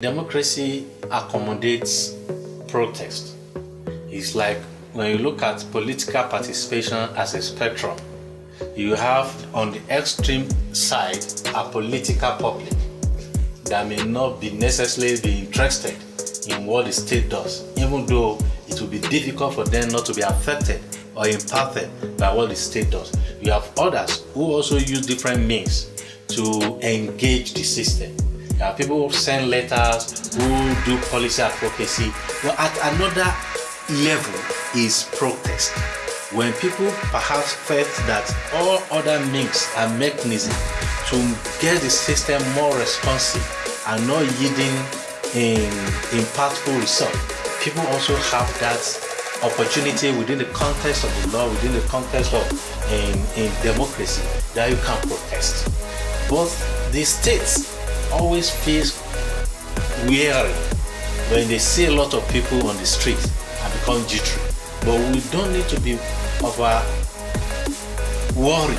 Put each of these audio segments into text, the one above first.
Democracy accommodates protest. It's like when you look at political participation as a spectrum, you have on the extreme side a political public that may not be necessarily be interested in what the state does, even though it will be difficult for them not to be affected or impacted by what the state does. You have others who also use different means to engage the system. There are people who send letters, who do policy advocacy. But at another level is protest. When people perhaps felt that all other means and mechanisms to get the system more responsive and not yielding in impactful result, people also have that opportunity within the context of the law, within the context of in democracy, that you can protest. But the states always feels weary when they see a lot of people on the street and become jittery. But we don't need to be over worried.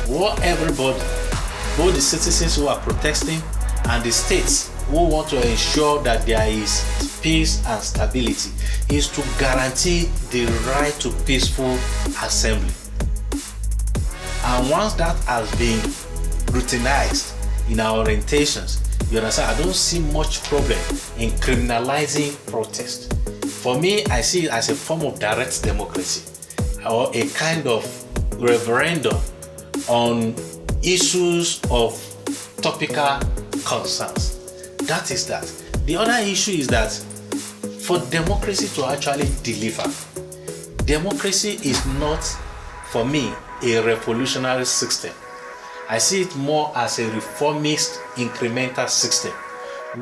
What everybody, both the citizens who are protesting and the states who want to ensure that there is peace and stability, is to guarantee the right to peaceful assembly. And once that has been routinized in our orientations, you understand, I don't see much problem in criminalizing protest. For me, I see it as a form of direct democracy or a kind of referendum on issues of topical concerns. That is that. The other issue is that for democracy to actually deliver, democracy is not, for me, a revolutionary system. I see it more as a reformist incremental system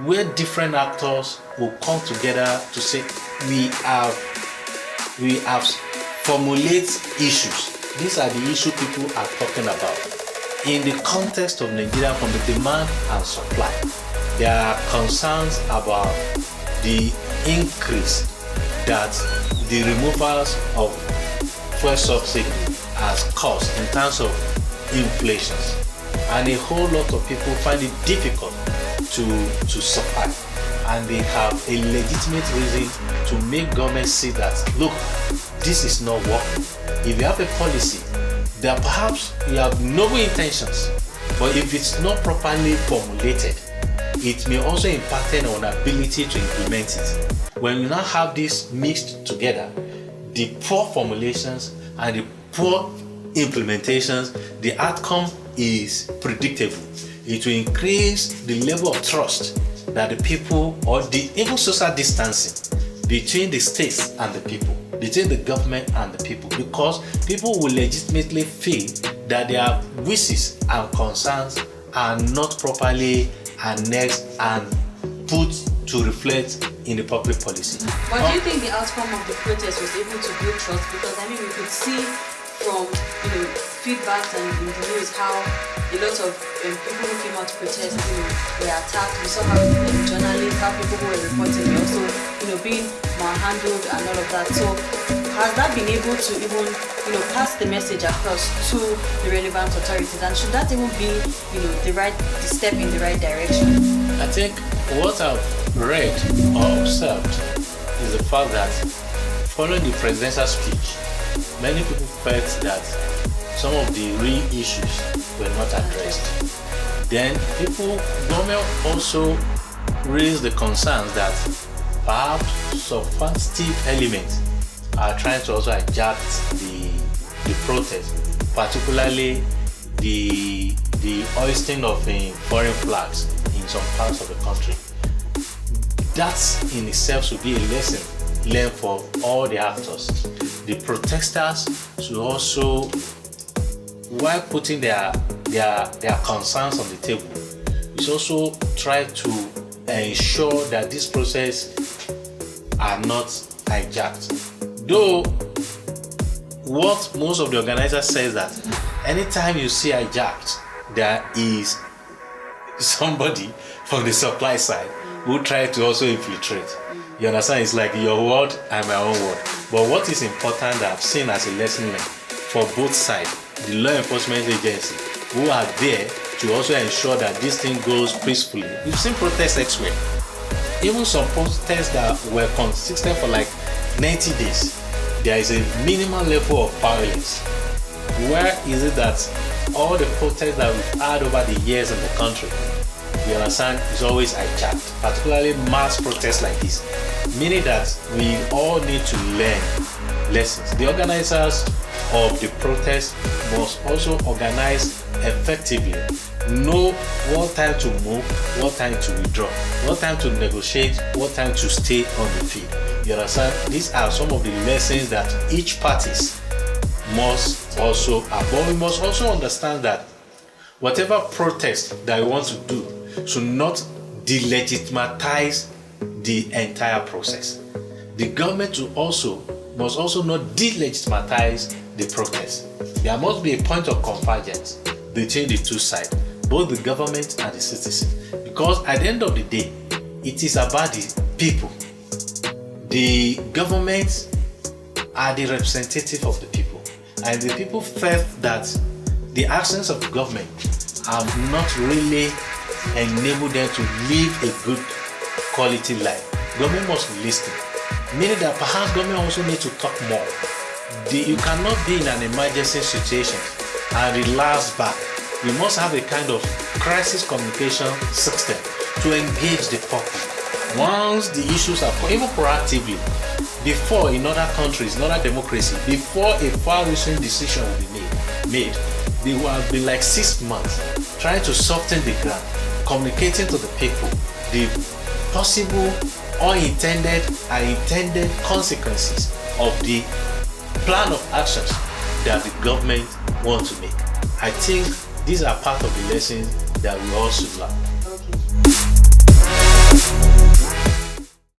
where different actors will come together to say we have formulate issues. These are the issues people are talking about. In the context of Nigeria, from the demand and supply, there are concerns about the increase that the removals of fuel subsidy has caused in terms of inflations, and a whole lot of people find it difficult to survive, and they have a legitimate reason to make government see that, look, this is not working. If you have a policy that perhaps you have noble intentions, but if it's not properly formulated, it may also impact on ability to implement it. When you now have this mixed together, the poor formulations and the poor implementations, the outcome is predictable. It will increase the level of trust that the people, or the even social distancing between the states and the people, between the government and the people, because people will legitimately feel that their wishes and concerns are not properly annexed and put to reflect in the public policy. But do you think the outcome of the protest was able to build trust? Because we could see from feedbacks and in the news how a lot of people who came out to protest were attacked. We saw how journalists, how people who were reporting were also being manhandled and all of that. So has that been able to even pass the message across to the relevant authorities, and should that even be the step in the right direction? I think what I've read or observed is the fact that following the presidential speech, many people felt that some of the real issues were not addressed. Then government also raised the concerns that perhaps substantive elements are trying to also hijack the protest, particularly the hoisting of foreign flags in some parts of the country. That in itself should be a lesson learned for all the actors. The protesters should also, while putting their concerns on the table, is also try to ensure that this process are not hijacked. Though what most of the organizers says that anytime you see hijacked, there is somebody from the supply side who try to also infiltrate. You understand? It's like your word and my own word. But what is important that I've seen as a lesson learned for both sides, the law enforcement agency who are there to also ensure that this thing goes peacefully. We've seen protests elsewhere. even some protests that were consistent for like 90 days, there is a minimal level of violence. Where is it that all the protests that we've had over the years in the country, you understand, is always hijacked, particularly mass protests like this, meaning that we all need to learn lessons. The organizers of the protest must also organize effectively, know what time to move, what time to withdraw, what time to negotiate, what time to stay on the field. You understand? These are some of the lessons that each parties must also have. But we must also understand that whatever protest that we want to do should not delegitimize the entire process. The government must also not delegitimize the protest. There must be a point of convergence between the two sides, both the government and the citizen, because at the end of the day, it is about the people. The government are the representative of the people, and the people felt that the actions of the government have not really enabled them to live a good quality life. Government must listen, meaning that perhaps government also need to talk more. You cannot be in an emergency situation and relax back. You must have a kind of crisis communication system to engage the public. Once the issues are, even proactively, before in other countries, in other democracy, before a far-reaching decision will be made, they will have been like 6 months trying to soften the ground, communicating to the people the possible unintended and intended consequences of the plan of actions that the government want to make. I think these are part of the lessons that we all should learn.